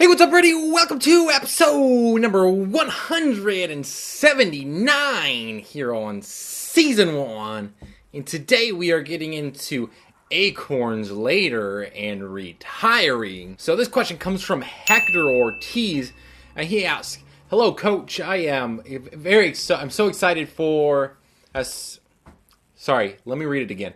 Hey, what's up, everybody? Welcome to episode number 179 here on Season 1. And today we are getting into Acorns later and retiring. So this question comes from Hector Ortiz, and he asks, "Hello, Coach. I'm so excited for us. Sorry, let me read it again.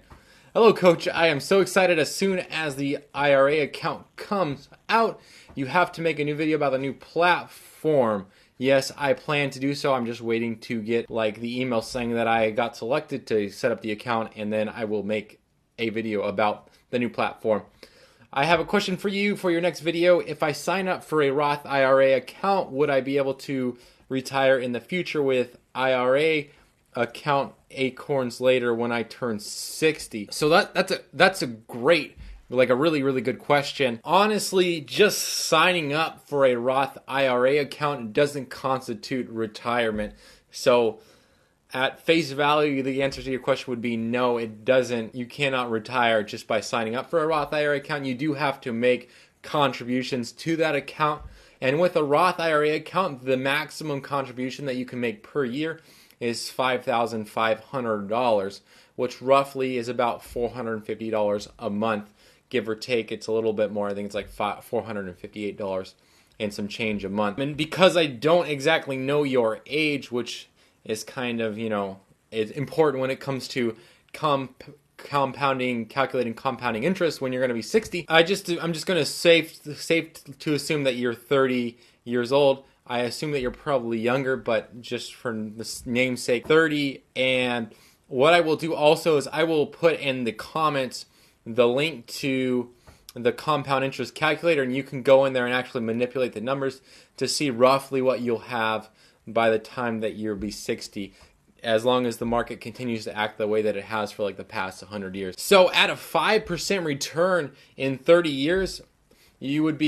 Hello, Coach. I am so excited as soon as the IRA account comes out. You have to make a new video about the new platform. Yes, I plan to do so. I'm just waiting to get the email saying that I got selected to set up the account, and then I will make a video about the new platform. I have a question for you for your next video. If I sign up for a Roth IRA account, would I be able to retire in the future with IRA account Acorns later when I turn 60? So that's a great, a really, really good question. Honestly, just signing up for a Roth IRA account doesn't constitute retirement. So at face value, the answer to your question would be no, it doesn't. You cannot retire just by signing up for a Roth IRA account. You do have to make contributions to that account. And with a Roth IRA account, the maximum contribution that you can make per year is $5,500, which roughly is about $450 a month. Give or take, it's a little bit more. I think it's like $458 and some change a month. And because I don't exactly know your age, which is kind of, is important when it comes to calculating compounding interest when you're going to be 60, I'm just going to safe to assume that you're 30 years old. I assume that you're probably younger, but just for the namesake, 30. And what I will do also is I will put in the comments the link to the compound interest calculator, and you can go in there and actually manipulate the numbers to see roughly what you'll have by the time that you'll be 60, as long as the market continues to act the way that it has for the past 100 years. So at a 5% return in 30 years, you would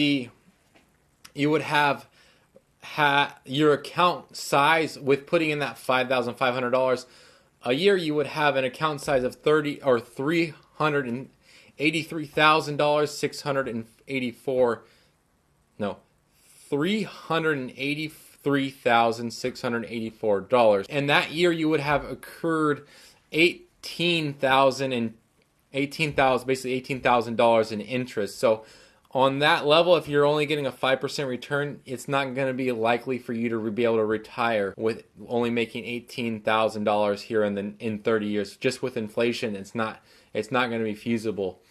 have your account size with putting in that $5,500 a year. You would have an account size of $383,684, and that year you would have accrued $18,000 in interest. So on that level, if you're only getting a 5% return, it's not going to be likely for you to be able to retire with only making $18,000 here in 30 years. Just with inflation, it's not going to be feasible.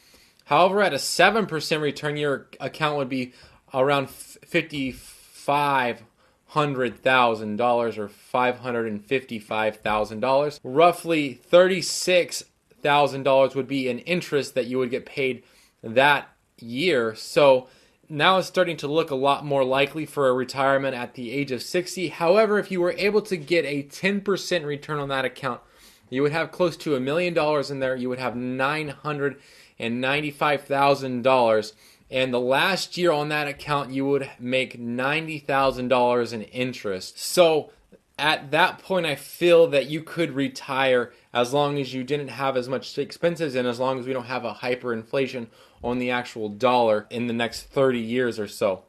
However, at a 7% return, your account would be around $500,000 or $555,000. Roughly $36,000 would be an interest that you would get paid that year. So now it's starting to look a lot more likely for a retirement at the age of 60. However, if you were able to get a 10% return on that account, you would have close to $1 million in there. You would have $995,000. And the last year on that account, you would make $90,000 in interest. So at that point, I feel that you could retire as long as you didn't have as much expenses and as long as we don't have a hyperinflation on the actual dollar in the next 30 years or so.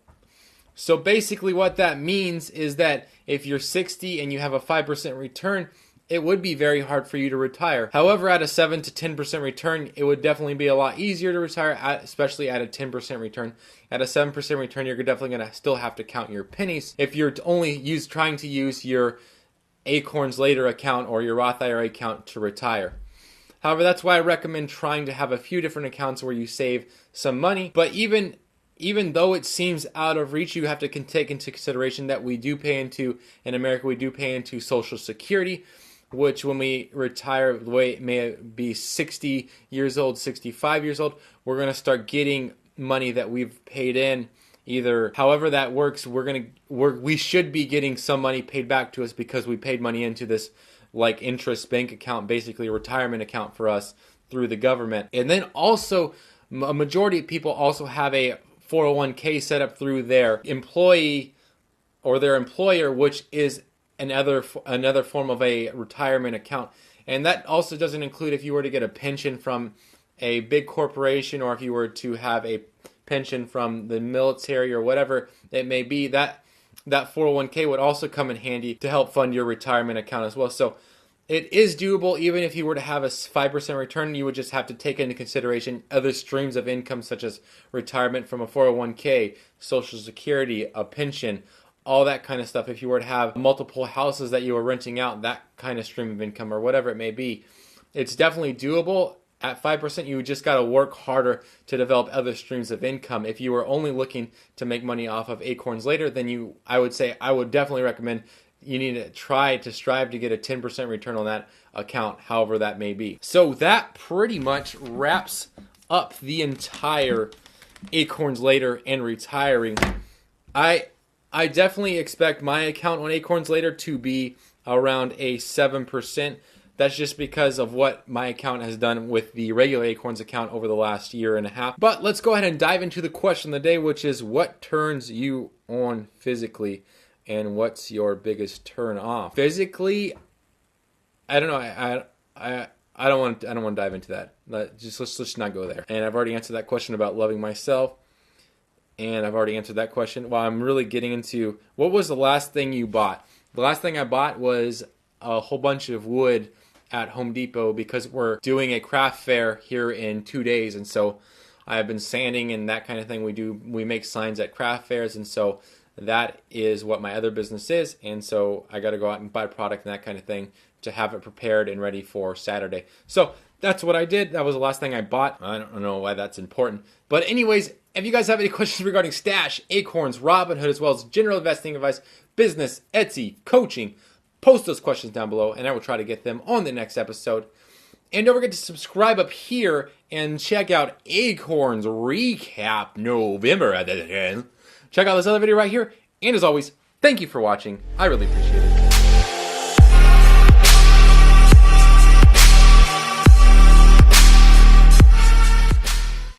So basically what that means is that if you're 60 and you have a 5% return, it would be very hard for you to retire. However, at a 7 to 10% return, it would definitely be a lot easier to retire, especially at a 10% return. At a 7% return, you're definitely going to still have to count your pennies if you're only trying to use your Acorns later account or your Roth IRA account to retire. However, that's why I recommend trying to have a few different accounts where you save some money. But even though it seems out of reach, you have to take into consideration that in America, we do pay into Social Security, which when we retire, the way it may be 60 years old, 65 years old, we're going to start getting money that we've paid in. Either however that works, we should be getting some money paid back to us because we paid money into this interest bank account, basically a retirement account for us through the government. And then also, a majority of people also have a 401k set up through their employee or their employer, which is another form of a retirement account. And that also doesn't include if you were to get a pension from a big corporation or if you were to have a pension from the military or whatever it may be, that 401k would also come in handy to help fund your retirement account as well. So it is doable. Even if you were to have a 5% return, you would just have to take into consideration other streams of income such as retirement from a 401k, Social Security, a pension, all that kind of stuff. If you were to have multiple houses that you were renting out, that kind of stream of income or whatever it may be, it's definitely doable. At 5%, you just got to work harder to develop other streams of income. If you were only looking to make money off of Acorns later, then I would definitely recommend you need to strive to get a 10% return on that account, however that may be. So that pretty much wraps up the entire Acorns later and retiring. I definitely expect my account on Acorns later to be around a 7%. That's just because of what my account has done with the regular Acorns account over the last year and a half. But let's go ahead and dive into the question of the day, which is what turns you on physically and what's your biggest turn off? Physically, I don't know. I don't want to dive into that. Let's not go there. And I've already answered that question about loving myself. And I've already answered that question. Well, I'm really getting into what was the last thing you bought? The last thing I bought was a whole bunch of wood at Home Depot because we're doing a craft fair here in 2 days, and so I've been sanding and that kind of thing. We make signs at craft fairs, and so that is what my other business is, and so I got to go out and buy product and that kind of thing to have it prepared and ready for Saturday. So that's what I did. That was the last thing I bought. I don't know why that's important, but anyways, if you guys have any questions regarding Stash, Acorns, Robinhood, as well as general investing advice, business, Etsy, coaching, post those questions down below, and I will try to get them on the next episode. And don't forget to subscribe up here and check out Acorns Recap November. Check out this other video right here. And as always, thank you for watching. I really appreciate it.